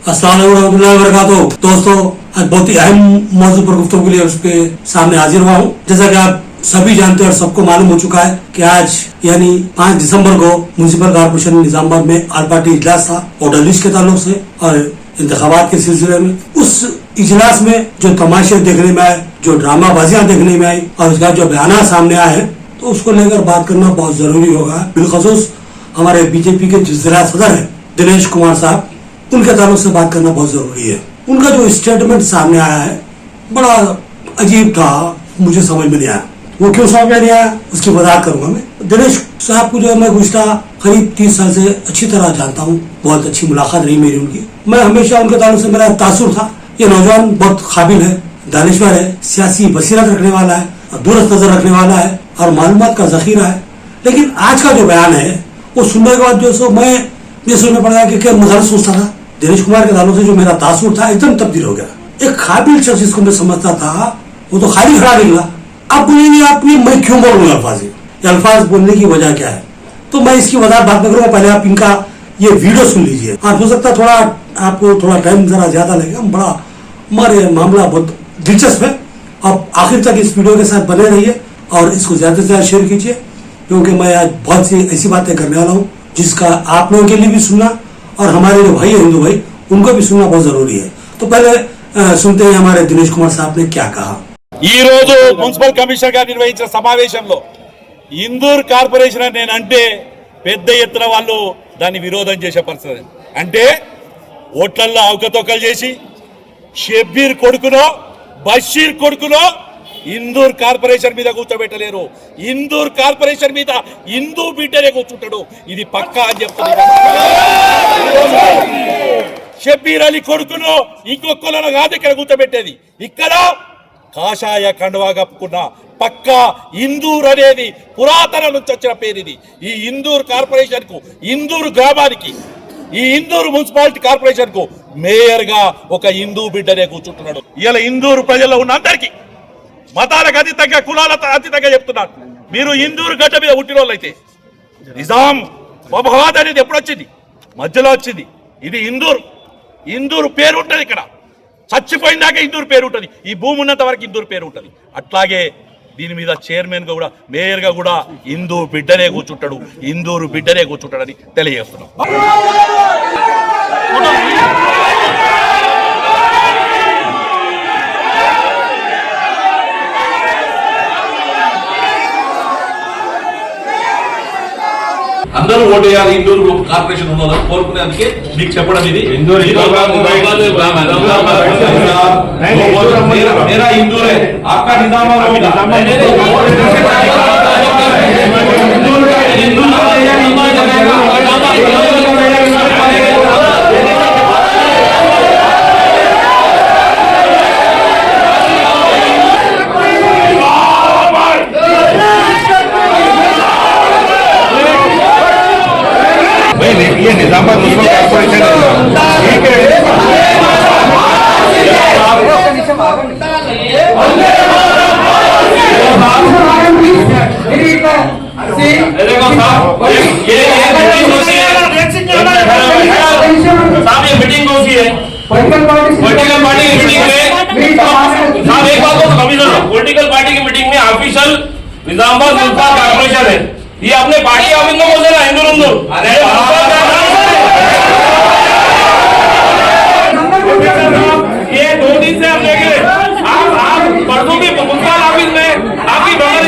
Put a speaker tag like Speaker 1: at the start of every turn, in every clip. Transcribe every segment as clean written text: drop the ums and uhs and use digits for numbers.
Speaker 1: अस्सलाम वालेकुम रहमतुल्लाहि व बरकातुहू। दोस्तों, आज बहुत ही अहम मौजू पर गुफ्तगू के लिए उसके सामने हाजिर हुआ हूँ। जैसा कि आप सभी जानते हैं और सबको मालूम हो चुका है कि आज यानी 5 दिसंबर को म्युनिसिपल कॉर्पोरेशन निजामाबाद में ऑल पार्टी इजलास था वोटर लिस्ट के ताल्लुक से और इंतखाबात के सिलसिले में। उस इजलास में जो तमाशे देखने में आए, जो ड्रामाबाजियां देखने में आई और उसका जो बयान सामने आए हैं, तो उसको लेकर बात करना बहुत जरूरी होगा। बिलखसूस हमारे बीजेपी के जो जिला सदर है दिनेश कुमार साहब, उनके ताल्लुक से बात करना बहुत जरूरी है। उनका जो स्टेटमेंट सामने आया है बड़ा अजीब था, मुझे समझ में नहीं आया। वो क्यों समझ में नहीं आया उसकी वजाहत करूंगा मैं। दिनेश साहब को जो है मैं गुज़श्ता करीब 30 साल से अच्छी तरह जानता हूँ, बहुत अच्छी मुलाकात रही मेरी उनकी। मैं हमेशा उनके ताल्लुक से मेरा तासुर था, ये नौजवान बहुत काबिल है, दानिश्वर है, सियासी बसीरत रखने वाला है, दूरस्थ नजर रखने वाला है और मालूमात का जखीरा है। लेकिन आज का जो बयान है वो सुनने के बाद जो सो मैं ये सोचने पड़ा कि क्या मैं गलत सोचता था। दिनेश कुमार के ताल्लुक से जो मेरा तासुर था एकदम तब्दील हो गया। एक काबिल शख्स जिसको मैं समझता था वो तो खाली खड़ा निकला। अब बोलेंगे अपनी मैं क्यों बोलूंगा अल्फाज, ये अल्फाज बोलने की वजह क्या है, तो मैं इसकी वजह बात नहीं करूंगा। पहले आप इनका ये वीडियो सुन लीजिए। आप हो सकता थोड़ा आपको थोड़ा टाइम जरा ज्यादा लगेगा, बड़ा हमारे मामला बहुत दिलचस्प है। आप आखिर तक इस वीडियो के साथ बने रहिए और इसको ज्यादा से ज्यादा शेयर कीजिए, क्योंकि मैं आज बहुत सी ऐसी बातें करने वाला हूँ जिसका आप लोगों के लिए भी सुनना और हमारे जो भाई है हिंदू भाई उनको भी सुनना बहुत जरूरी है। तो पहले सुनते हैं हमारे दिनेश कुमार साहब ने क्या कहा।
Speaker 2: ఈ రోజు మున్సిపల్ కమిషనర్ గారు నిర్వహించిన సమావేశంలో ఇందూర్ కార్పొరేషన్ అని నేనంటే పెద్ద ఎత్తున వాళ్ళు దాన్ని విరోధం చేసే పరిస్థితి. అంటే ఓట్లల్లో అవకతవకలు చేసి షబ్బీర్ కొడుకునో బషీర్ కొడుకునో ఇందూర్ కార్పొరేషన్ మీద కూర్చోబెట్టలేరు. ఇందూర్ కార్పొరేషన్ మీద హిందూ బిడ్డనే కూర్చుంటాడు. ఇది పక్కా అని చెప్తున్నారు. షబ్బీర్ అలీ కొడుకునో ఇంకొకళ్ళను కాదు ఇక్కడ కూర్చోబెట్టేది. ఇక్కడ కాషాయ కండువా కప్పుకున్న పక్కా ఇందూర్ అనేది పురాతన నుంచి వచ్చిన పేరు ఇది. ఈ ఇందూర్ కార్పొరేషన్ కు, ఇందూర్ గ్రామానికి, ఈ ఇందూర్ మున్సిపాలిటీ కార్పొరేషన్ కు మేయర్ గా ఒక హిందూ బిడ్డనే కూర్చుంటున్నాడు. ఇలా ఇందూరు ప్రజల్లో ఉన్న అందరికీ మతాలకు అతీతంగా, కులాలకు అతీతంగా చెప్తున్నారు. మీరు ఇందూరు గడ్డ మీద పుట్టిన వాళ్ళైతే నిజాం మహమ్మద్ అనేది ఎప్పుడు వచ్చింది? మధ్యలో వచ్చింది. ఇది ఇందూరు పేరు ఉంటుంది. ఇక్కడ చచ్చిపోయిందాక ఇందూరు పేరు ఉంటుంది. ఈ భూమి ఉన్నంత వరకు ఇందూరు పేరు ఉంటుంది. అట్లాగే దీని మీద చైర్మన్ గా కూడా, మేయర్ గా కూడా హిందూ బిడ్డనే కూర్చుంటాడు, ఇందూరు బిడ్డనే కూర్చుంటాడని తెలియజేస్తున్నాం. అందరూ ఓటు వేయాలి. ఇందూరు కార్పొరేషన్ ఉన్నదని కోరుకునేందుకే మీకు చెప్పడం. ఇది ఇందూరు मेरा हिंदू है, आपका निजामाबाद होगा. ये निजामाबाद मुस्लिम कॉर्पोरेशन ठीक है. मीटिंग कौन सी है? पॉलिटिकल पार्टी की मीटिंग में साहब एक बात तो कमिश्नर, पॉलिटिकल पार्टी की मीटिंग में ऑफिशियल निजामाबाद मुन्सिपल कॉर्पोरेशन है. ये अपने पार्टी ऑफिस में बोल रहा हिंदू. ये 2 दिन से आप देख रहे, आप परसों के मुन्सिपल ऑफिस में आपकी बगल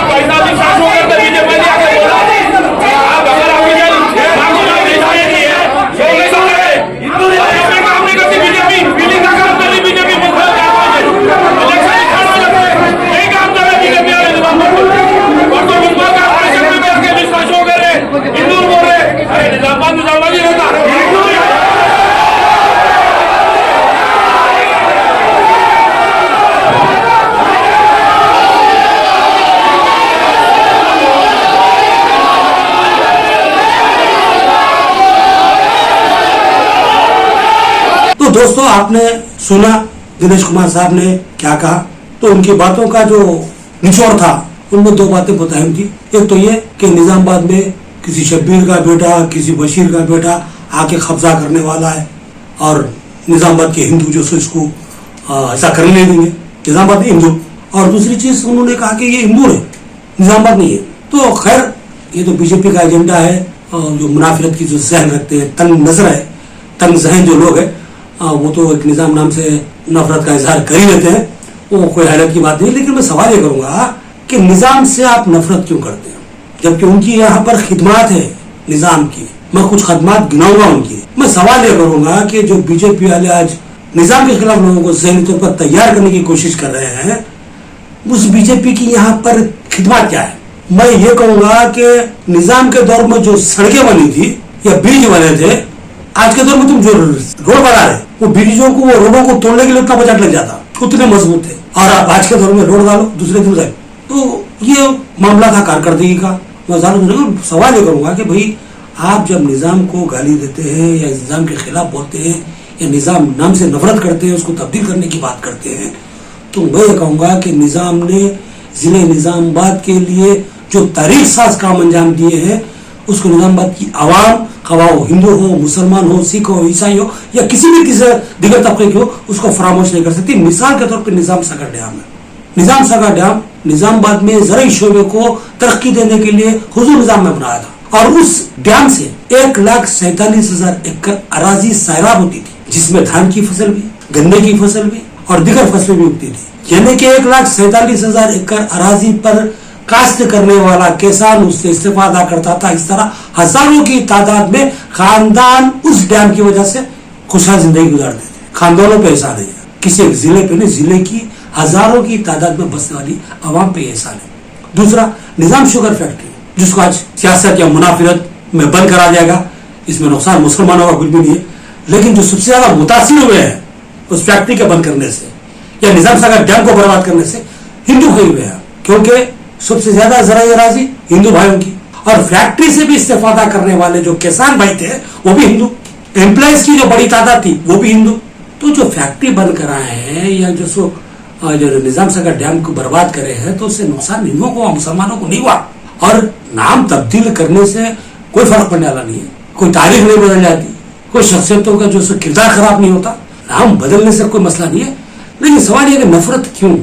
Speaker 2: पैसा भी शासन करते बीजेपी ने आके बोला आप अगर ऑफिशियल हिंदू काम नहीं करती बीजेपी, बिलिंग का काम कर रही बीजेपी, इलेक्शन नहीं काम कर रही बीजेपी परसों मुन्सिपल कॉर्पोरेशन में बैठ के शासन कर रहे हिंदू बोल रहे. अरे निजामाबाद ही रहता
Speaker 1: दोस्तों, आपने सुना दिनेश कुमार साहब ने क्या कहा। तो उनकी बातों का जो निचोड़ था उनमें 2 बातें बहुत अहम थी। एक तो ये कि निजामाबाद में किसी शब्बीर का बेटा, किसी बशीर का बेटा आके कब्जा करने वाला है और निजामाबाद के हिंदू जो सो इसको ऐसा करने नहीं देंगे, निजामाबाद हिंदू। और दूसरी चीज उन्होंने कहा कि ये हिंदू है, निजामाबाद नहीं है। तो खैर ये तो बीजेपी का एजेंडा है, जो मुनाफिरत की जो जहन रखते हैं, तंग नजर है, तंग जहन जो लोग है, वो तो एक निजाम नाम से नफरत का इजहार कर ही लेते हैं, वो कोई हैरत की बात नहीं। लेकिन मैं सवाल ये करूंगा कि निजाम से आप नफरत क्यों करते हैं, जबकि उनकी यहाँ पर खिदमत है निजाम की। मैं कुछ खदमात गिनाऊंगा उनकी। मैं सवाल ये करूंगा कि जो बीजेपी वाले आज निजाम के खिलाफ लोगों को जहनी तौर पर तैयार करने की कोशिश कर रहे हैं, उस बीजेपी की यहाँ पर खिदमत क्या है? मैं ये कहूंगा कि निजाम के दौर में जो सड़कें बनी थी या ब्रिज बने थे, आज के दौर में तुम जो रोड बना रहे, वो ब्रिजों को, वो रोडों को तोड़ने के लिए उतना बजट लग जाता, उतने मजबूत थे। और आप आज के दौर में रोड डालो, दूसरे दिन जाए। तो ये मामला था कारकर्दगी का। मैं सवाल ये करूंगा कि भाई आप जब निजाम को गाली देते हैं या निजाम के खिलाफ बोलते हैं या निजाम नाम से नफरत करते हैं, उसको तब्दील करने की बात करते हैं, तो मैं ये कहूंगा कि निजाम ने जिले निजामाबाद के लिए जो तारीख साज काम अंजाम दिए हैं, उसको निजामाबाद की आवाम, खवाह हो, हिंदू हो, मुसलमान हो, सिख हो, ईसाई हो या किसी भी दिगर तबके की हो, उसको फरामोश नहीं कर सकती। मिसाल के तौर पर निजाम सागर डैम है। निजाम सागर डैम निजामाबाद में ज़राई शोबे को तरक्की देने के लिए हुजूर निजाम में बनाया था, और उस डैम से 1,47,000 एकड़ अराजी सैराब होती थी, जिसमें धान की फसल भी, गन्ने की फसल भी और दिगर फसलें भी उगती थी। यानी कि 1,47,000 एकड़ अराजी पर काश्त करने वाला किसान उससे इस्तेफादा करता था। इस तरह हजारों की तादाद में खानदान उस डैम की वजह से खुशहाल जिंदगी गुजारते थे। खानदानों पे एहसान है, किसी एक जिले पे नहीं, जिले की हजारों की तादाद में बसने वाली आवाम पे एहसान है। दूसरा, निजाम शुगर फैक्ट्री, जिसको आज सियासत या मुनाफिरत में बंद करा जाएगा, इसमें नुकसान मुसलमानों का कुछ भी नहीं है, लेकिन जो सबसे ज्यादा मुतासिर हुए हैं उस फैक्ट्री के बंद करने से या निजाम सागर डैम को बर्बाद करने से हिंदू हुए हैं, क्योंकि सबसे ज्यादा ज़राई अराजी हिंदू भाइयों की, और फैक्ट्री से भी इस्तेफादा करने वाले जो किसान भाई थे वो भी हिंदू, एम्प्लॉइज की जो बड़ी तादाद थी वो भी हिंदू। तो जो फैक्ट्री बंद कराए हैं या जो निजाम सागर डैम को बर्बाद करे हैं, तो उससे नुकसान हिंदुओं को, मुसलमानों को नहीं हुआ। और नाम तब्दील करने से कोई फर्क पड़ने वाला नहीं है, कोई तारीख नहीं बदल जाती, कोई शख्सियतों का जो किरदार खराब नहीं होता, नाम बदलने से कोई मसला नहीं है। लेकिन सवाल यह कि नफरत क्यों?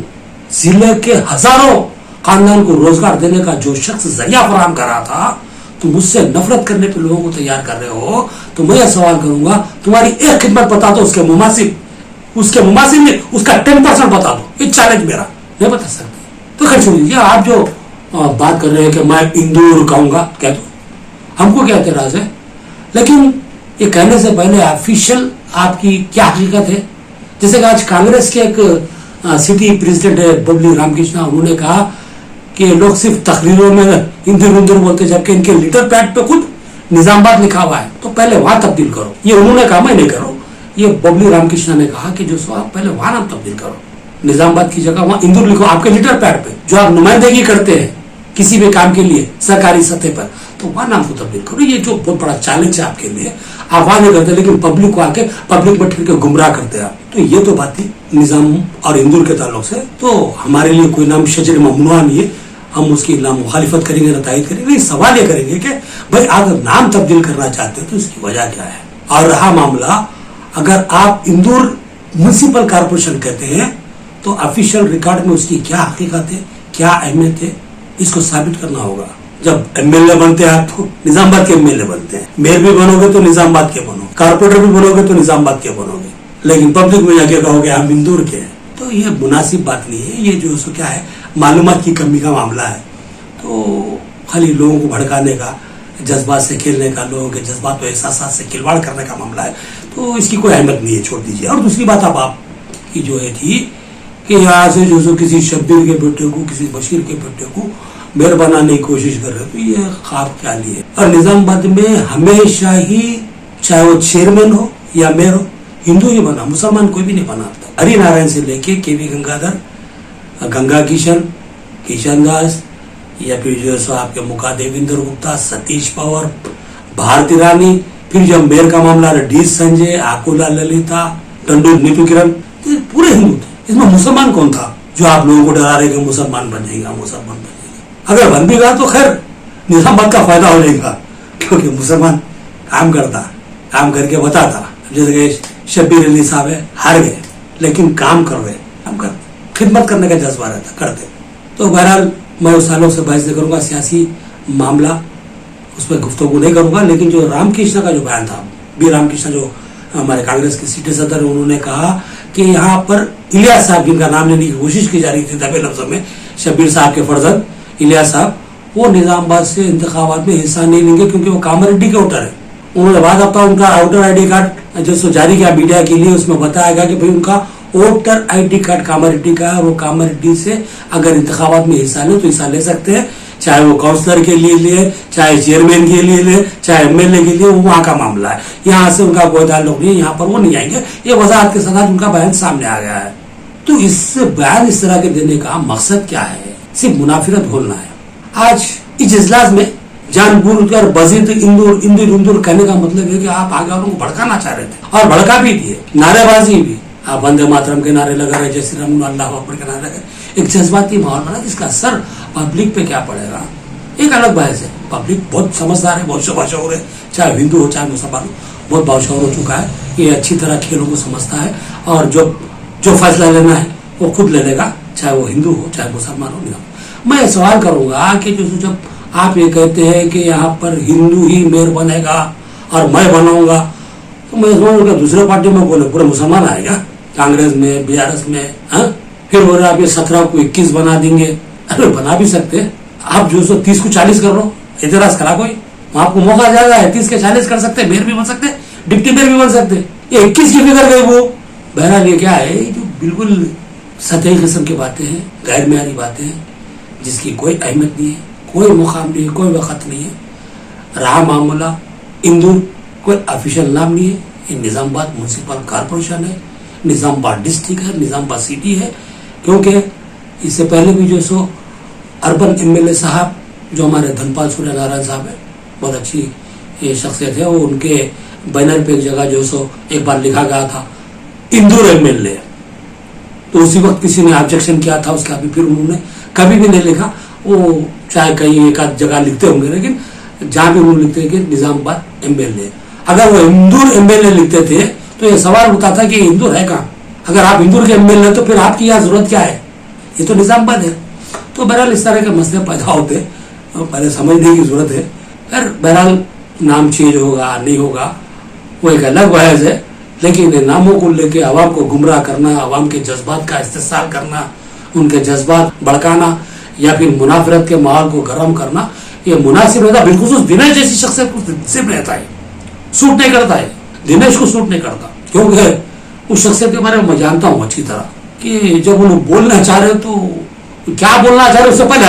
Speaker 1: जिले के हजारों खानदान को रोजगार देने का जो शख्स जरिया फराहम कर रहा था, तुम मुझसे नफरत करने पर लोगों को तैयार कर रहे हो। तो मैं यह सवाल करूंगा, तुम्हारी एक खिदमत बता दो, उसके मुमासिब में उसका 10% बता दो। ये चैलेंज मेरा, नहीं बता सकते। तो खैर सुनिए, आप जो बात कर रहे हैं कि मैं इंदौर कहूंगा, कह दो, हमको क्या एतराज है, लेकिन ये कहने से पहले ऑफिशियल आपकी क्या हकीकत है? जैसे कि आज कांग्रेस के एक सिटी प्रेसिडेंट है बबली रामकृष्ण, उन्होंने कहा कि लोग सिर्फ तकरीरों में इंदौर बोलते, जबकि इनके लीटर पैड पे खुद निजामाबाद लिखा हुआ है। तो पहले वहां तब्दील करो। ये उन्होंने कहा, मैं नहीं करो, ये बबली रामकृष्ण ने कहा कि जो सो आप पहले वहां नाम तब्दील करो, निजामाबाद की जगह वहां इंदौर लिखो आपके लीटर पैड पे। जो आप नुमाइंदगी करते हैं किसी भी काम के लिए सरकारी सतह पर, तो वहां नाम को तब्दील करो। ये जो बहुत बड़ा चैलेंज है आपके लिए, आप वहां नहीं करते, लेकिन पब्लिक को आके पब्लिक में ठिर के गुमराह करते हैं। तो ये तो बात थी निजाम और इंदौर के ताल्लुक से। तो हमारे लिए कोई नाम शजर ममनुआ नहीं है, हम उसकी ना मुखालिफत करेंगे ना तायद करेंगे। लेकिन सवाल ये करेंगे कि भाई अगर नाम तब्दील करना चाहते हो तो इसकी वजह क्या है। और रहा मामला, अगर आप इंदौर म्युनिसिपल कॉर्पोरेशन कहते हैं तो ऑफिशियल रिकॉर्ड में उसकी क्या हकीकत है, क्या अहमियत है, इसको साबित करना होगा। जब एमएलए बनते हैं आप तो निजामाबाद के एमएलए बनते हैं, मेयर भी बनोगे तो निजामाबाद के बनोगे, कारपोरेटर भी बनोगे तो निजामाबाद के बनोगे, लेकिन पब्लिक में जाके कहोगे हम इंदौर के हैं, तो ये मुनासिब बात नहीं है। ये जो सो क्या है, मालूमात की कमी का मामला है। तो खाली लोगों को भड़काने का, जज्बात से खेलने का, लोगों के जज्बात और एहसासात से खिलवाड़ करने का मामला है, तो इसकी कोई अहमियत नहीं है, छोड़ दीजिए। और दूसरी बात अब आपकी जो है थी कि यहाँ से जो किसी शब्बीर के बेटे को, किसी बशीर के बेटे को मेयर बनाने की कोशिश कर रहे, तो ये ख्वाब क्या लिए। और निजामाबाद में हमेशा ही चाहे वो चेयरमैन हो या मेयर हो, हिंदू ही बना, मुसलमान कोई भी नहीं बना। हरि नारायण से लेके केवी गंगाधर, गंगा किशन दास, या फिर जो है आपके मुका देवेंद्र गुप्ता, सतीश पवार, भारती रानी, फिर जब मेयर का मामला डी संजय, आकुला ललिता, टंडू नीतू किरण, पूरे हिंदू थे। इसमें मुसलमान कौन था जो आप लोगों को डरा रहे कि मुसलमान बन जाएगा, मुसलमान बन जाएगा। अगर बन भी गया तो खैर निजामाबाद का फायदा हो जाएगा, क्योंकि मुसलमान काम करता, काम करके बताता। जैसे शब्बीर अली साहब है, हार गए, लेकिन काम कर रहे, काम कर, खिदमत करने का जज्बा रहता, करते। तो बहरहाल मैं उस सालों से बहस नहीं करूंगा, सियासी मामला उस पर गुफ्तगू नहीं करूंगा। लेकिन जो रामकृष्ण का जो बयान था, बी रामकृष्ण जो हमारे कांग्रेस के सीटे सदर है, उन्होंने कहा कि यहाँ पर इलियास साहब जिनका नाम लेने की कोशिश की जा रही थी दबे लफ्जों में, शब्बीर साहब के फर्जंद इलियास साहब, वो निजामाबाद से इंतखाबात में हिस्सा नहीं लेंगे क्योंकि वो कामारेड्डी के वोटर है। उन्होंने बाद हफ्ता उनका वोटर ID कार्ड जो जारी किया मीडिया के लिए, उसमें बताया गया कि भाई उनका वोटर ID कार्ड कामारेड्डी का है, वो कामारेड्डी से अगर इंतखाबात में हिस्सा ले तो हिस्सा ले सकते हैं, चाहे वो काउंसलर के लिए ले, चाहे चेयरमैन के लिए ले, चाहे MLA के लिए, वो वहां का मामला है, यहाँ से उनका कोई ताल्लुक नहीं है, यहाँ पर वो नहीं आएंगे। ये वजाहत के साथ उनका बयान सामने आ गया है। तो इस बयान इस तरह के देने का मकसद क्या है? सिर्फ मुनाफिरत घोलना है। आज इस इजलास में जानबूझकर बजीद इंदूर कहने का मतलब है कि आप आगे वालों को भड़काना चाह रहे थे और भड़का भी दिए, नारेबाजी भी, आप वंदे मातरम के नारे लगा रहे, जय श्री राम, अल्लाह अकबर के नारे लगा, एक जज्बाती माहौल बना, जिसका असर पब्लिक पे क्या पड़ेगा एक अलग बहस है। पब्लिक बहुत समझदार है, बहुत बाशऊर है, चाहे हिंदू हो चाहे मुसलमान हो, बहुत बाशऊर हो चुका है, ये अच्छी तरह खेलों को समझता है और जो फैसला लेना है वो खुद ले लेगा, चाहे वो हिंदू हो चाहे मुसलमान हो। मैं सवाल करूंगा कि जब आप ये कहते हैं कि यहाँ पर हिंदू ही मेयर बनेगा और मैं बनाऊंगा, तो मैं समझूंगा दूसरे पार्टी में बोले पूरे मुसलमान आएगा, कांग्रेस में, BRS में, हाँ? फिर बोल रहे आप ये 17 को 21 बना देंगे। अरे बना भी सकते, आप जो 30 को 40 कर लो, एतराज करा कोई, आपको मौका जाएगा, 30 के 40 कर सकते, मेयर भी बन सकते, डिप्टी मेयर भी बन सकते, ये 21 की फिगर गई वो। बहरहाल ये क्या है, जो बिल्कुल सतही किस्म की बातें हैं, गैर मेयारी बातें हैं, जिसकी कोई अहमियत नहीं है, कोई मुकाम नहीं है, कोई वक्त नहीं है। रहा मामला इंदौर, कोई ऑफिशियल नाम नहीं है, ये निजामाबाद म्यूनसिपल कॉर्पोरेशन है, निजामाबाद डिस्ट्रिक्ट है, निजामाबाद सिटी है। क्योंकि इससे पहले भी जो सो अर्बन MLA साहब जो हमारे धनपाल सूर्यनारायण साहब है, बहुत अच्छी शख्सियत है, वो उनके बैनर पे एक जगह जो सो एक बार लिखा गया था इंदौर MLA, तो उसी वक्त किसी ने ऑब्जेक्शन किया था उसका, भी फिर उन्होंने कभी भी नहीं लिखा, वो चाहे कहीं एक आध जगह लिखते होंगे, लेकिन जहां भी उन्होंने लिखते हैं कि निजामाबाद MLA, अगर वो इंदौर MLA लिखते थे तो ये सवाल उठता था कि इंदौर है कहाँ? अगर आप इंदौर के MLA तो फिर आपकी यहाँ जरूरत क्या है? ये तो निजामाबाद है। तो बहरहाल इस तरह के मसले पैदा होते, पहले समझने की जरूरत है। फिर बहरहाल नाम चेंज होगा नहीं होगा वो एक अलग बहस है, लेकिन नामों को लेके आवाम को गुमराह करना, आवाम के जज्बात का इस्तेसाल करना, उनके जज्बात भड़काना या फिर मुनाफरत के माहौल को गर्म करना, ये मुनासिब रहता। बिल्कुल दिनेश जैसी शख्सियत को मुनासिब रहता है, सूट नहीं करता है, दिनेश को सूट नहीं करता, क्योंकि उस शख्सियत के बारे में मैं जानता हूँ अच्छी तरह कि जब वो लोग बोलना चाह रहे हो तो क्या बोलना चाह रहे हो उससे पहले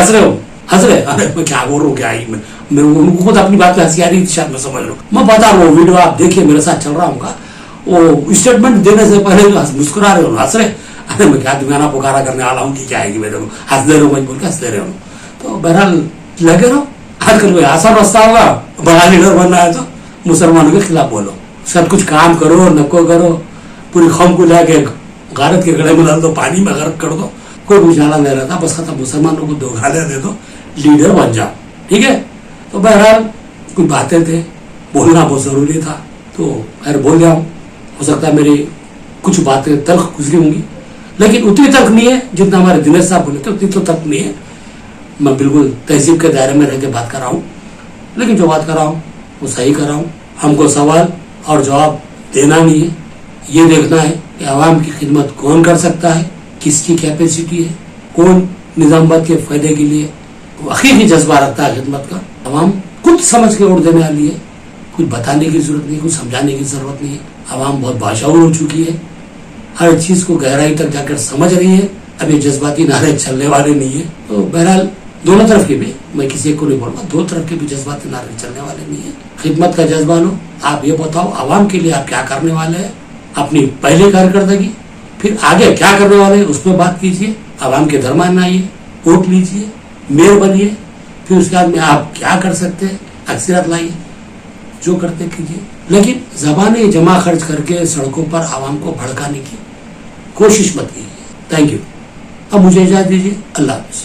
Speaker 1: हंस रहे, अरे मैं क्या बोल रहा हूँ, क्या ही मैं उनको खुद अपनी बात पे हंसी आ रही थी, शायद मैं समझ लो, मैं बता रहा हूँ, वीडियो आप देखिए, मेरे साथ चल रहा हूँ, वो स्टेटमेंट देने से पहले मुस्कुरा रहे हो, हंस रहे, अरे मैं क्या दुनिया पुकारा करने वाला हूँ कि क्या है कि मेरे को हंस दे रहे हो, मजबूर के हंस दे रहे हो। तो बहरहाल लगे रहो, आजकल कोई आसान रास्ता होगा, बड़ा लीडर बनना है तो मुसलमानों के खिलाफ बोलो, सब कुछ काम करो, नको करो, पूरी कौम को लाके गारत के गले में डाल दो, पानी में गर्क कर दो, कोई उजाला नहीं रहता, बस खत्म, मुसलमानों को 2 गालियां दे दो, लीडर बन जाओ, ठीक है। तो बहरहाल कुछ बातें थे, बोलना बहुत जरूरी था, तो खैर बोल जाऊं, हो सकता है मेरी कुछ बातें तल्ख गुजरी होंगी, लेकिन उतनी तल्ख नहीं है जितना हमारे दिनेश साहब बोले थे, उतनी तो तल्ख नहीं है। मैं बिल्कुल तहजीब के दायरे में रह के बात कर रहा हूँ, लेकिन जो बात कर रहा हूँ वो सही कर रहा हूँ। हमको सवाल और जवाब देना नहीं है, ये देखना है कि आवाम की खिदमत कौन कर सकता है, किसकी कैपेसिटी है, कौन निजामाबाद के फायदे के लिए हकीकी जज्बा रखता है खिदमत का। आवाम खुद समझ के वोट देने वाली है, कुछ बताने की जरूरत नहीं, कुछ समझाने की जरूरत नहीं है। आवाम बहुत बाशऊर हो चुकी है, हर चीज को गहराई तक जाकर समझ रही है, अब ये जज्बाती नारे चलने वाले नहीं है। तो बहरहाल दोनों तरफ के भी, मैं किसी को नहीं बोलूंगा, दो तरफ के भी जज्बाती नारे चलने वाले नहीं है। खिदमत का जज्बा लो, आप ये बताओ आवाम के लिए आप क्या करने वाले हैं, अपनी पहली कारकर्दगी, फिर आगे क्या करने वाले हैं उस पर बात कीजिए, आवाम के दरमियान आइए, वोट लीजिए, मेयर बनिए, फिर उसके बाद में आप क्या कर सकते हैं अक्सरियत लाइए, जो करते कीजिए, लेकिन ज़बानें जमा खर्च करके सड़कों पर आवाम को भड़काने की कोशिश मत कीजिए। Thank you. अब मुझे इजाज़त दीजिए, अल्लाह हाफ़िज़।